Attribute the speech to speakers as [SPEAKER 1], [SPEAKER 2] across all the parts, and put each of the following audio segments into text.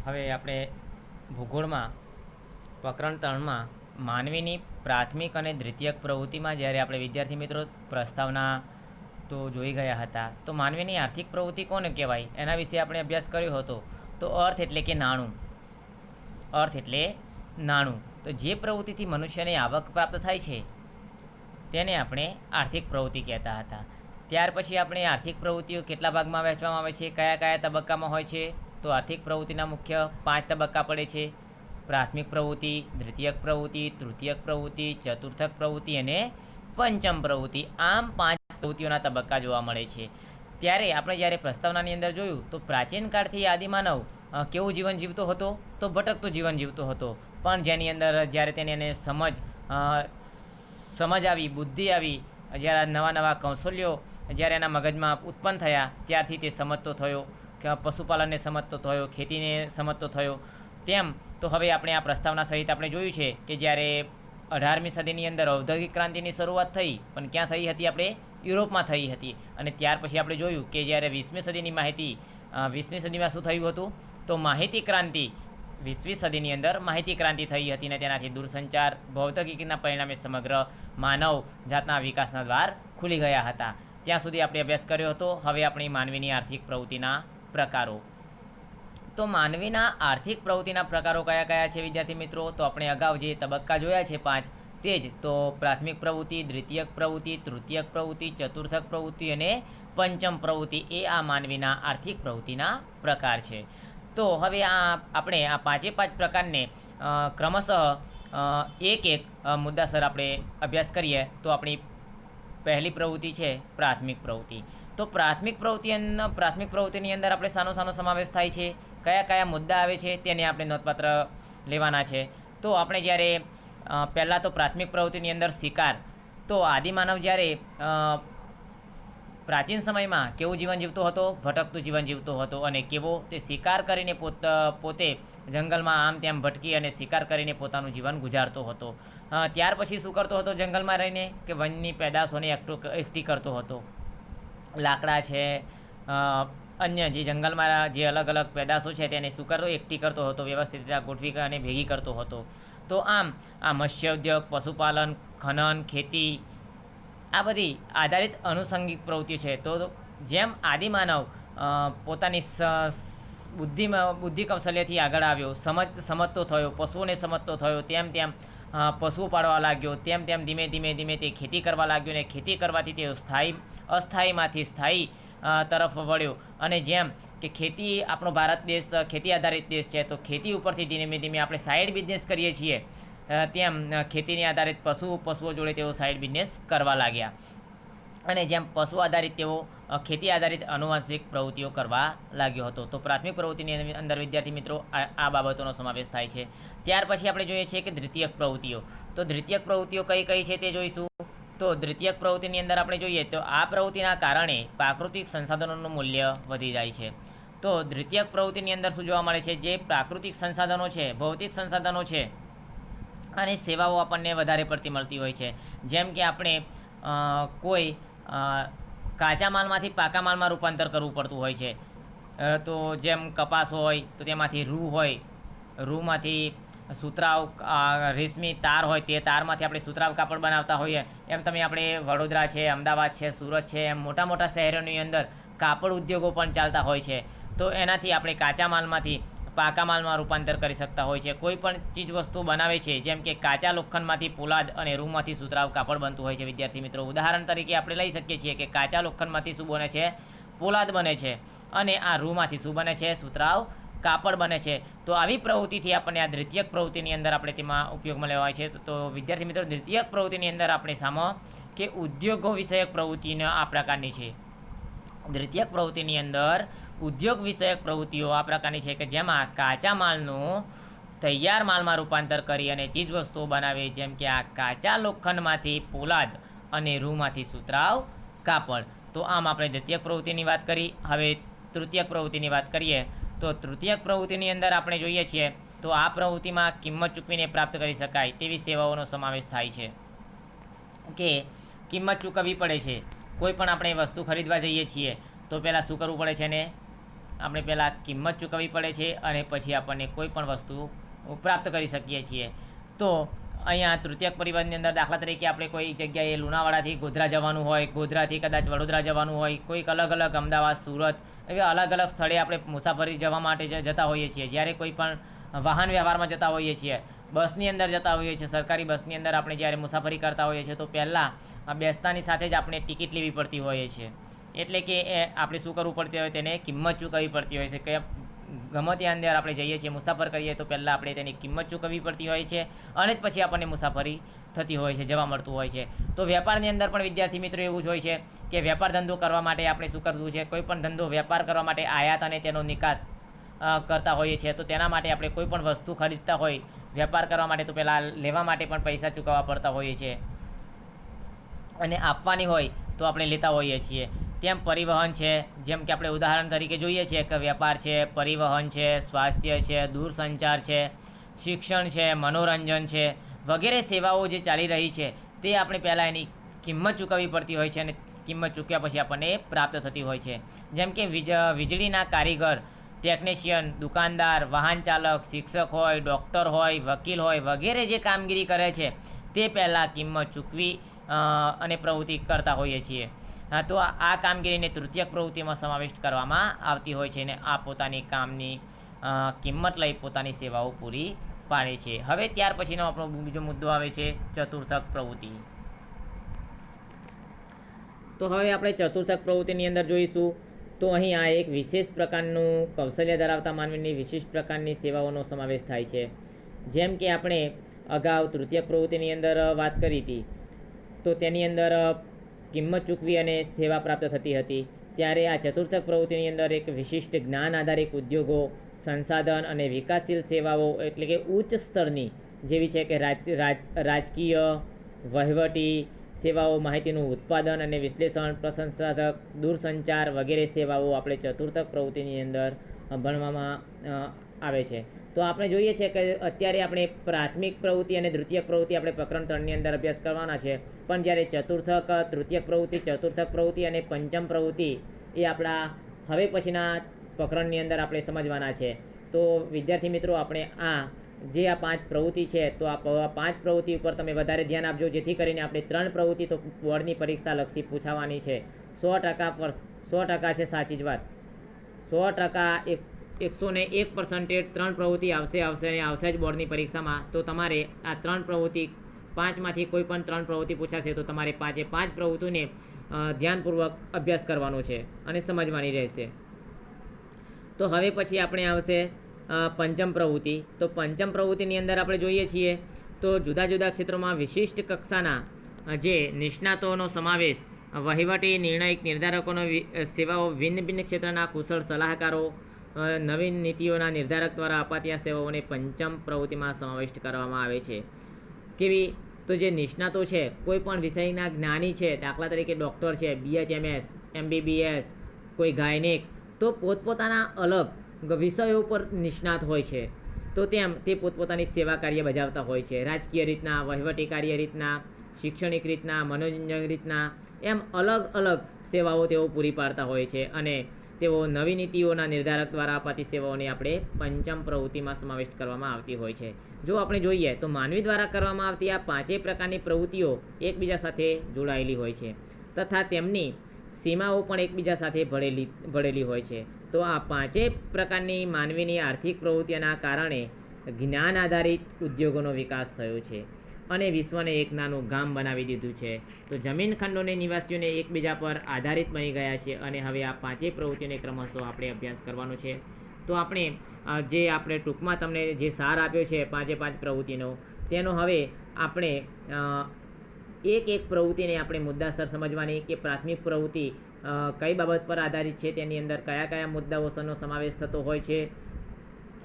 [SPEAKER 1] હવે આપણે ભૂગોળમાં પ્રકરણ 3માં માનવીની પ્રાથમિક અને દ્વિતીયક પ્રવૃત્તિમાં જ્યારે આપણે વિદ્યાર્થી મિત્રો પ્રસ્તાવના તો જોઈ ગયા હતા, તો માનવીની આર્થિક પ્રવૃત્તિ કોને કહેવાય એના વિશે આપણે અભ્યાસ કર્યો હતો. તો અર્થ એટલે કે નાણું. અર્થ એટલે નાણું. તો જે પ્રવૃત્તિથી મનુષ્યને આવક પ્રાપ્ત થાય છે તેને આપણે આર્થિક પ્રવૃત્તિ કહેતા હતા. ત્યાર પછી આપણે આર્થિક પ્રવૃત્તિઓ કેટલા ભાગમાં વહેંચવામાં આવે છે, કયા કયા તબક્કામાં હોય છે. તો આર્થિક પ્રવૃત્તિના મુખ્ય 5 તબક્કા પડે છે: પ્રાથમિક પ્રવૃત્તિ, દ્વિતીયક પ્રવૃત્તિ, તૃતીયક પ્રવૃત્તિ, ચતુર્થક પ્રવૃત્તિ અને પંચમ પ્રવૃત્તિ. આમ 5 પ્રવૃત્તિઓના તબક્કા જોવા મળે છે. ત્યારે આપણે જ્યારે પ્રસ્તાવનાની અંદર જોયું તો પ્રાચીન કાળથી આદિમાનવ કેવું જીવન જીવતો હતો? તો ભટકતું જીવન જીવતો હતો. પણ જેની અંદર જ્યારે તેને સમજ આવી, બુદ્ધિ આવી, જ્યારે નવા નવા કૌશલ્યો જ્યારે એના મગજમાં ઉત્પન્ન થયા ત્યારથી તે સમજતો થયો, કે પશુપાલનને સમજતો થયો, ખેતીને સમજતો થયો. તેમ તો હવે આપણે આ પ્રસ્તાવના સહિત આપણે જોયું છે કે જ્યારે 18મી સદીની અંદર ઔદ્યોગિક ક્રાંતિની શરૂઆત થઈ, પણ ક્યાં થઈ હતી? આપણે યુરોપમાં થઈ હતી. અને ત્યાર પછી આપણે જોયું કે જ્યારે 20મી સદીમાં શું થયું હતું? તો માહિતી ક્રાંતિ. 20મી સદીની અંદર માહિતી ક્રાંતિ થઈ હતી, અને તેનાથી દૂરસંચાર ભૌતિકીના પરિણામે સમગ્ર માનવ જાતના વિકાસના દ્વાર ખુલી ગયા હતા. ત્યાં સુધી આપણે અભ્યાસ કર્યો હતો. હવે આપણી માનવીની આર્થિક પ્રવૃત્તિના પ્રકારો. તો માનવીના આર્થિક પ્રવૃત્તિના પ્રકારો કયા કયા છે વિદ્યાર્થી મિત્રો? તો આપણે અગાઉ જે તબક્કા જોયા છે 5, તે જ. તો પ્રાથમિક પ્રવૃત્તિ, દ્વિતીયક પ્રવૃત્તિ, તૃતીયક પ્રવૃત્તિ, ચતુર્થક પ્રવૃત્તિ અને પંચમ પ્રવૃત્તિ એ આ માનવીના આર્થિક પ્રવૃત્તિના પ્રકાર છે. તો હવે આપણે આ 5 પ્રકારને ક્રમશઃ એક મુદ્દાસર આપણે અભ્યાસ કરીએ. તો આપણી પહેલી પ્રવૃત્તિ છે પ્રાથમિક પ્રવૃત્તિ. તો પ્રાથમિક પ્રવૃત્તિની અંદર આપણે શાનો સમાવેશ થાય છે, કયા કયા મુદ્દા આવે છે તેને આપણે નોંધપાત્ર લેવાના છે. તો આપણે જ્યારે પહેલાં તો પ્રાથમિક પ્રવૃત્તિની અંદર શિકાર. તો આદિમાનવ જ્યારે પ્રાચીન સમયમાં કેવું જીવન જીવતો હતો? ભટકતું જીવન જીવતો હતો. અને કેવો? તે શિકાર કરીને પોતે જંગલમાં આમ તેમ ભટકી અને શિકાર કરીને પોતાનું જીવન ગુજારતો હતો. ત્યાર પછી શું કરતો હતો? જંગલમાં રહીને કે વનની પેદાશોને એકઠી કરતો હતો. લાકડા છે, અન્ય જે જંગલમાં જે અલગ અલગ પેદાશો છે તેને શું કરતો? એકઠી કરતો હતો, વ્યવસ્થિત રીતે ગોઠવી અને ભેગી કરતો હતો. તો આમ આ મત્સ્ય ઉદ્યોગ, પશુપાલન, ખનન, ખેતી આ બધી આધારિત આનુષંગિક પ્રવૃત્તિઓ છે. તો જેમ આદિમાનવ પોતાની બુદ્ધિ કૌશલ્યથી આગળ આવ્યો, સમજતો થયો, પશુઓને સમજતો થયો, તેમ પશુઓ પાળવા લાગ્યો, તેમ ધીમે ધીમે તે ખેતી કરવા લાગ્યો. અને ખેતી કરવાથી તે અસ્થાયીમાંથી સ્થાયી તરફ વળ્યો. અને જેમ કે ખેતી, આપણો ભારત દેશ ખેતી આધારિત દેશ છે, તો ખેતી ઉપરથી ધીમે ધીમે આપણે સાઈડ બિઝનેસ કરીએ છીએ, તેમ ખેતીને આધારિત પશુઓ જોડે તેઓ સાઈડ બિઝનેસ કરવા લાગ્યા. અને જેમ પશુ આધારિત તેઓ ખેતી આધારિત આનુવંશિક પ્રવૃત્તિઓ કરવા લાગ્યો હતો. તો પ્રાથમિક પ્રવૃત્તિની અંદર વિદ્યાર્થી મિત્રો આ બાબતોનો સમાવેશ થાય છે. ત્યાર પછી આપણે જોઈએ છીએ કે દ્વિતીયક પ્રવૃત્તિઓ. તો દ્વિતીયક પ્રવૃત્તિઓ કઈ કઈ છે તે જોઈશું. તો દ્વિતીયક પ્રવૃત્તિની અંદર આપણે જોઈએ તો આ પ્રવૃત્તિના કારણે પ્રાકૃતિક સંસાધનોનું મૂલ્ય વધી જાય છે. તો દ્વિતીયક પ્રવૃત્તિની અંદર શું જોવા મળે છે? જે પ્રાકૃતિક સંસાધનો છે, ભૌતિક સંસાધનો છે અને સેવાઓ આપણને વધારે પડતી મળતી હોય છે. જેમ કે આપણે કોઈ કાચા માલમાંથી પાકા માલમાં રૂપાંતર કરવું પડતું હોય છે. તો જેમ કપાસ હોય તો તેમાંથી રૂ હોય, રૂમાંથી સુતરાઉ રેશમી તાર હોય, તે તારમાંથી આપણે સુતરાઉ કાપડ બનાવતા હોઈએ. એમ તમે આપણે વડોદરા છે, અમદાવાદ છે, સુરત છે, એમ મોટા મોટા શહેરોની અંદર કાપડ ઉદ્યોગો પણ ચાલતા હોય છે. તો એનાથી આપણે કાચા માલમાંથી પાકા માલમાં રૂપાંતર કરી શકતા હોય છે. કોઈ પણ ચીજ વસ્તુ બનાવે છે, જેમ કે કાચા લોખંડમાંથી પોલાદ અને રૂમાંથી સુતરાઉ કાપડ બનતું હોય છે. વિદ્યાર્થી મિત્રો ઉદાહરણ તરીકે આપણે લઈ શકીએ છીએ કે કાચા લોખંડમાંથી શું બને છે? પોલાદ બને છે. અને આ રૂમાંથી શું બને છે? સુતરાઉ કાપડ બને છે. તો આવી પ્રવૃત્તિથી આપણને આ દ્વિતીયક પ્રવૃત્તિની અંદર આપણે તેમાં ઉપયોગમાં લેવાય છે. તો વિદ્યાર્થી મિત્રો દ્વિતીયક પ્રવૃત્તિની અંદર આપણે સામો કે ઉદ્યોગો વિષયક પ્રવૃત્તિનો આ પ્રકારની છે. દ્વિતીયક પ્રવૃત્તિની અંદર ઉદ્યોગ વિષયક પ્રવૃત્તિઓ આ પ્રકારની છે કે જેમાં કાચા માલનું તૈયાર માલમાં રૂપાંતર કરી અને ચીજવસ્તુઓ બનાવે. જેમ કે આ કાચા લોખંડમાંથી પોલાદ અને રૂમાંથી સુતરાઉ કાપડ. તો આમ આપણે દ્વિતીયક પ્રવૃત્તિની વાત કરી. હવે તૃતીયક પ્રવૃત્તિની વાત કરીએ. તો તૃતીયક પ્રવૃત્તિની અંદર આપણે જોઈએ છીએ તો આ પ્રવૃત્તિમાં કિંમત ચૂકવીને પ્રાપ્ત કરી શકાય તેવી સેવાઓનો સમાવેશ થાય છે. કે કિંમત ચૂકવવી પડે છે. કોઈ પણ આપણે વસ્તુ ખરીદવા જઈએ છીએ તો પહેલાં શું કરવું પડે છે? એને આપણે પહેલાં કિંમત ચૂકવવી પડે છે અને પછી આપણને કોઈ પણ વસ્તુ પ્રાપ્ત કરી શકીએ છીએ. તો અહીંયા તૃતીયક પરિવહનની અંદર દાખલા તરીકે આપણે કોઈ જગ્યાએ લુણાવાડાથી ગોધરા જવાનું હોય, ગોધરાથી કદાચ વડોદરા જવાનું હોય, કોઈક અલગ અલગ અમદાવાદ, સુરત એવા અલગ અલગ સ્થળે આપણે મુસાફરી જવા માટે જતા હોઈએ છીએ. જ્યારે કોઈ પણ વાહન વ્યવહારમાં જતા હોઈએ છીએ, બસની અંદર જતા હોઈએ છીએ, સરકારી બસની અંદર આપણે જ્યારે મુસાફરી કરતા હોઈએ છીએ, તો પહેલાં બેસતાની સાથે જ આપણે ટિકિટ લેવી પડતી હોઈએ છીએ. એટલે કે આપણે શું કરવું પડતી હોય, તેને કિંમત ચૂકવવી પડતી હોય છે. કે ગમે ત્યાં અંદર આપણે જઈએ છીએ, મુસાફર કરીએ તો પહેલાં આપણે તેની કિંમત ચૂકવવી પડતી હોય છે અને જ પછી આપણને મુસાફરી થતી હોય છે, જવા મળતું હોય છે. તો વેપારની અંદર પણ વિદ્યાર્થી મિત્રો એવું જ હોય છે કે વેપાર ધંધો કરવા માટે આપણે શું કરવું છે, કોઈ પણ ધંધો વેપાર કરવા માટે આયાત અને તેનો નિકાસ કરતા હોઈએ છીએ. તો તેના માટે આપણે કોઈ પણ વસ્તુ ખરીદતા હોય, વેપાર કરવા માટે, તો પહેલાં લેવા માટે પણ પૈસા ચૂકવવા પડતા હોઈએ છીએ અને આપવાની હોય તો આપણે લેતા હોઈએ છીએ. તેમ પરિવહન છે, જેમ કે આપણે ઉદાહરણ તરીકે જોઈએ છીએ કે વેપાર છે, પરિવહન છે, સ્વાસ્થ્ય છે, દૂરસંચાર છે, શિક્ષણ છે, મનોરંજન છે વગેરે સેવાઓ જે ચાલી રહી છે તે આપણે પહેલાં એની કિંમત ચૂકવવી પડતી હોય છે અને કિંમત ચૂક્યા પછી આપણને પ્રાપ્ત થતી હોય છે. જેમ કે વીજળીના કારીગર, ટેકનિશિયન, દુકાનદાર, વાહન ચાલક, શિક્ષક હોય, ડૉક્ટર હોય, વકીલ હોય વગેરે જે કામગીરી કરે છે તે પહેલાં કિંમત ચૂકવી અને પ્રવૃત્તિ કરતા હોઈએ છીએ. તો આ કામગીરીને તૃતીયક પ્રવૃત્તિમાં સમાવિષ્ટ કરવામાં આવતી હોય છે અને આ પોતાની કામની કિંમત લઈ પોતાની સેવાઓ પૂરી પાડે છે. હવે ત્યાર પછીનો આપણો બીજો મુદ્દો આવે છે ચતુર્થક પ્રવૃત્તિ. તો હવે આપણે ચતુર્થક પ્રવૃત્તિની અંદર જોઈશું. તો અહીં આ એક વિશેષ પ્રકારનું કૌશલ્ય ધરાવતા માનવીની વિશિષ્ટ પ્રકારની સેવાઓનો સમાવેશ થાય છે. જેમ કે આપણે અગાઉ તૃતીયક પ્રવૃત્તિની અંદર વાત કરી હતી, તો તેની અંદર કિંમત ચૂકવી અને સેવા પ્રાપ્ત થતી હતી. ત્યારે આ ચતુર્થક પ્રવૃત્તિની અંદર એક વિશિષ્ટ જ્ઞાન આધારિત ઉદ્યોગો, સંસાધન અને વિકાસશીલ સેવાઓ એટલે કે ઉચ્ચ સ્તરની જેવી છે કે રાજકીય, વહીવટી સેવાઓ, માહિતીનું ઉત્પાદન અને વિશ્લેષણ, પ્રશંસાત્મક, દૂરસંચાર વગેરે સેવાઓ આપણે ચતુર્થક પ્રવૃત્તિની અંદર ભણવામાં આવે છે. તો આપણે જોઈએ છીએ કે અત્યારે આપણે પ્રાથમિક પ્રવૃત્તિ અને દ્વિતીયક પ્રવૃત્તિ આપણે પ્રકરણ 3ની અંદર અભ્યાસ કરવાના છે. પણ જ્યારે તૃતીયક પ્રવૃત્તિ, ચતુર્થક પ્રવૃત્તિ અને પંચમ પ્રવૃત્તિ એ આપણા હવે પછીના પ્રકરણની અંદર આપણે સમજવાના છે. તો વિદ્યાર્થી મિત્રો, આપણે જે આ 5 પ્રવૃત્તિ છે, તો આ 5 પ્રવૃત્તિ ઉપર તમે વધારે ધ્યાન આપજો, જેથી કરીને આપણે 3 પ્રવૃત્તિ તો બોર્ડની પરીક્ષા લક્ષી પૂછાવાની છે. 100% છે સાચી જ વાત. 100% 101% 3 પ્રવૃત્તિ આવશે અને આવશે જ બોર્ડની પરીક્ષામાં. તો તમારે આ 3 પ્રવૃત્તિ 5માંથી કોઈ પણ 3 પ્રવૃત્તિ પૂછાશે તો તમારે 5 પ્રવૃત્તિને ધ્યાનપૂર્વક અભ્યાસ કરવાનો છે અને સમજવાની રહેશે. તો હવે પછી આપણે આવશે પંચમ પ્રવૃત્તિ. તો પંચમ પ્રવૃત્તિની અંદર આપણે જોઈએ છીએ તો જુદા જુદા ક્ષેત્રોમાં વિશિષ્ટ કક્ષાના જે નિષ્ણાતોનો સમાવેશ, વહીવટી નિર્ણાયક નિર્ધારકોનો સેવાઓ, ભિન્ન ભિન્ન ક્ષેત્રના કુશળ સલાહકારો, નવીન નીતિઓના નિર્ધારક દ્વારા અપાતી આ સેવાઓને પંચમ પ્રવૃત્તિમાં સમાવિષ્ટ કરવામાં આવે છે. કેવી? તો જે નિષ્ણાતો છે, કોઈ પણ વિષયના જ્ઞાની છે, દાખલા તરીકે ડૉક્ટર છે, BHMS, MBBS, કોઈ ગાયનેક, તો પોતપોતાના અલગ વિષયો પર નિષ્ણાત હોય છે. તો તે પોતપોતાની સેવા કાર્ય બજાવતા હોય છે. રાજકીય રીતના, વહીવટી કાર્ય રીતના, શૈક્ષણિક રીતના, મનોરંજન રીતના, એમ અલગ અલગ સેવાઓ તેઓ પૂરી પાડતા હોય છે અને તેઓ નવી નીતિઓના નિર્ધારક દ્વારા અપાતી સેવાઓને આપણે પંચમ પ્રવૃત્તિમાં સમાવિષ્ટ કરવામાં આવતી હોય છે. જો આપણે જોઈએ તો માનવી દ્વારા કરવામાં આવતી આ 5 પ્રકારની પ્રવૃત્તિઓ એકબીજા સાથે જોડાયેલી હોય છે તથા તેમની સીમાઓ પણ એકબીજા સાથે ભળેલી હોય છે. તો આ 5 પ્રકારની માનવીની આર્થિક પ્રવૃત્તિઓના કારણે જ્ઞાન આધારિત ઉદ્યોગોનો વિકાસ થયો છે અને વિશ્વને એક નાનું ગામ બનાવી દીધું છે. તો જમીન ખંડોને નિવાસીઓને એકબીજા પર આધારિત બની ગયા છે અને હવે આ 5 પ્રવૃત્તિઓને ક્રમશઃ આપણે અભ્યાસ કરવાનો છે. તો આપણે ટૂંકમાં તમને જે સાર આપ્યો છે 5 પ્રવૃત્તિનો, તેનો હવે આપણે એક પ્રવૃત્તિને આપણે મુદ્દાસર સમજવાની કે પ્રાથમિક પ્રવૃત્તિ કઈ બાબત પર આધારિત છે, તેની અંદર કયા કયા મુદ્દાઓનો સમાવેશ થતો હોય છે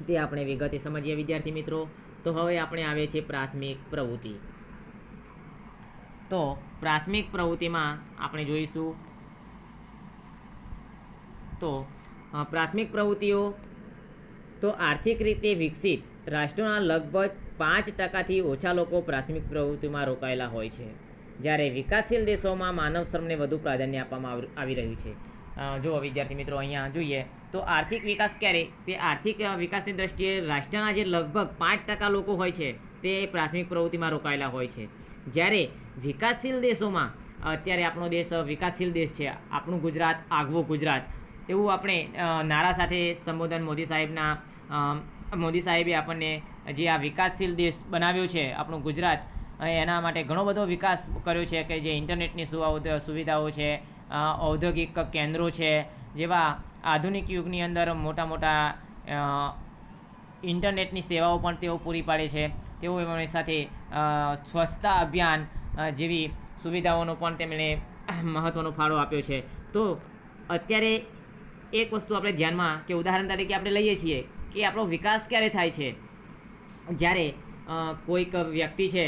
[SPEAKER 1] તે આપણે વિગતે સમજીએ વિદ્યાર્થી મિત્રો. તો હવે આપણે આવે છે પ્રાથમિક પ્રવૃત્તિ. તો પ્રાથમિક પ્રવૃત્તિમાં આપણે જોઈશું તો પ્રાથમિક પ્રવૃત્તિઓ તો આર્થિક રીતે વિકસિત રાષ્ટ્રોના લગભગ 5%થી ઓછા લોકો પ્રાથમિક પ્રવૃત્તિમાં રોકાયેલા હોય છે, જ્યારે વિકાસશીલ દેશોમાં માનવ શ્રમને વધુ પ્રાધાન્ય આપવામાં આવી રહ્યું છે. જુઓ વિદ્યાર્થી મિત્રો, અહીંયા જોઈએ તો આર્થિક વિકાસ ક્યારે, તે આર્થિક વિકાસની દ્રષ્ટિએ રાષ્ટ્રના જે લગભગ 5% લોકો હોય છે તે પ્રાથમિક પ્રવૃત્તિમાં રોકાયેલા હોય છે. જ્યારે વિકાસશીલ દેશોમાં, અત્યારે આપણો દેશ વિકાસશીલ દેશ છે, આપણું ગુજરાત આગવું ગુજરાત, એવું આપણે નારા સાથે સંબોધન મોદી સાહેબે આપણને જે આ વિકાસશીલ દેશ બનાવ્યો છે આપણું ગુજરાત, એના માટે ઘણો બધો વિકાસ કર્યો છે કે જે ઇન્ટરનેટની સુવિધાઓ છે, ઔદ્યોગિક કેન્દ્રો છે, જેવા આધુનિક યુગની અંદર મોટા મોટા ઇન્ટરનેટની સેવાઓ પણ તેઓ પૂરી પાડે છે. તેઓ એમની સાથે સ્વચ્છતા અભિયાન જેવી સુવિધાઓનો પણ તેમણે મહત્ત્વનો ફાળો આપ્યો છે. તો અત્યારે એક વસ્તુ આપણે ધ્યાનમાં, કે ઉદાહરણ તરીકે આપણે લઈએ છીએ કે આપણો વિકાસ ક્યારે થાય છે, જ્યારે કોઈક વ્યક્તિ છે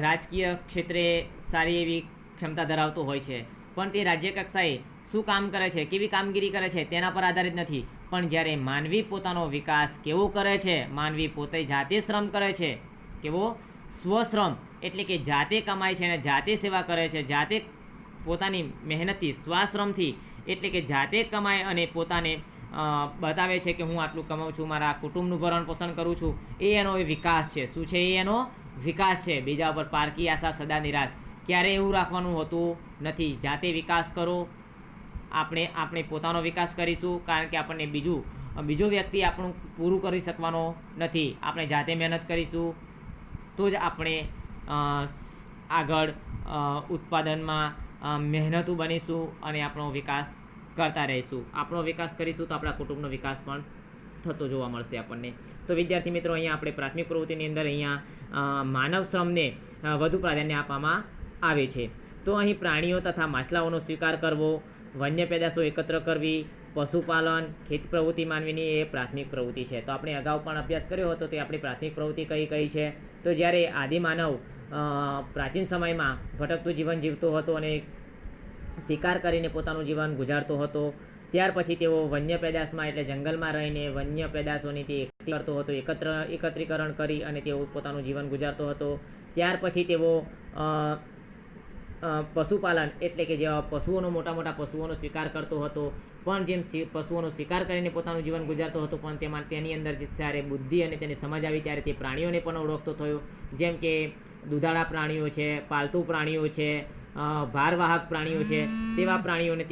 [SPEAKER 1] રાજકીય ક્ષેત્રે સારી એવી ક્ષમતા ધરાવતો હોય છે, પણ તે રાજ્ય કક્ષાએ શું કામ કરે છે, કેવી કામગીરી કરે છે તેના પર આધારિત નથી. પણ જ્યારે માનવી પોતાનો વિકાસ કેવો કરે છે, માનવી પોતે જાતે શ્રમ કરે છે, કેવો સ્વશ્રમ, એટલે કે જાતે કમાય છે અને જાતે સેવા કરે છે, જાતે પોતાની મહેનતથી, સ્વશ્રમથી, એટલે કે જાતે કમાય અને પોતાને બતાવે છે કે હું આટલું કમાઉં છું, મારા કુટુંબનું ભરણ પોષણ કરું છું, એ એનો વિકાસ છે. શું છે? એ એનો વિકાસ છે. બીજા ઉપર પારકી આશા સદા નિરાશ, ક્યારે એવું રાખવાનું હોતું નથી. જાતે વિકાસ કરો. આપણે પોતાનો વિકાસ કરીશું, કારણ કે આપણને બીજો વ્યક્તિ આપણું પૂરું કરી શકવાનો નથી. આપણે જાતે મહેનત કરીશું તો જ આપણે આગળ ઉત્પાદનમાં મહેનતુ બનીશું અને આપણો વિકાસ કરતા રહીશું. આપણો વિકાસ કરીશું તો આપણા કુટુંબનો વિકાસ પણ થતો જોવા મળશે આપણને. તો વિદ્યાર્થી મિત્રો, અહીંયા આપણે પ્રાથમિક પ્રવૃત્તિની અંદર અહીંયા માનવ શ્રમને વધુ પ્રાધાન્ય આપવામાં આવે છે. તો અહીં પ્રાણીઓ તથા માછલાઓનો સ્વીકાર કરવો, વન્ય પેદાશો એકત્ર કરવી, પશુપાલન, ખેત પ્રવૃત્તિ માનવીની એ પ્રાથમિક પ્રવૃત્તિ છે. તો આપણે અગાઉ પણ અભ્યાસ કર્યો હતો તે આપણી પ્રાથમિક પ્રવૃત્તિ કઈ છે. તો જ્યારે આદિમાનવ પ્રાચીન સમયમાં ભટકતું જીવન જીવતો હતો અને શિકાર કરીને પોતાનું જીવન ગુજારતો હતો, ત્યાર પછી તેઓ વન્ય પેદાશમાં એટલે જંગલમાં રહીને વન્ય પેદાશોની તે કરતો હતો, એકત્રીકરણ કરી અને તેઓ પોતાનું જીવન ગુજારતો હતો. ત્યાર પછી તેઓ પશુપાલન એટલે કે જેવા પશુઓનો મોટા પશુઓનો શિકાર કરતો હતો, પણ જેમ પશુઓનો શિકાર કરીને પોતાનું જીવન ગુજારતો હતો, પણ તેની અંદર જ્યારે બુદ્ધિ અને તેની સમજ આવી ત્યારે તે પ્રાણીઓને પણ ઓળખતો થયો. જેમ કે દુધાળા પ્રાણીઓ છે, પાલતુ પ્રાણીઓ છે, ભારવાહક પ્રાણીઓ છે, તેવા પ્રાણીઓને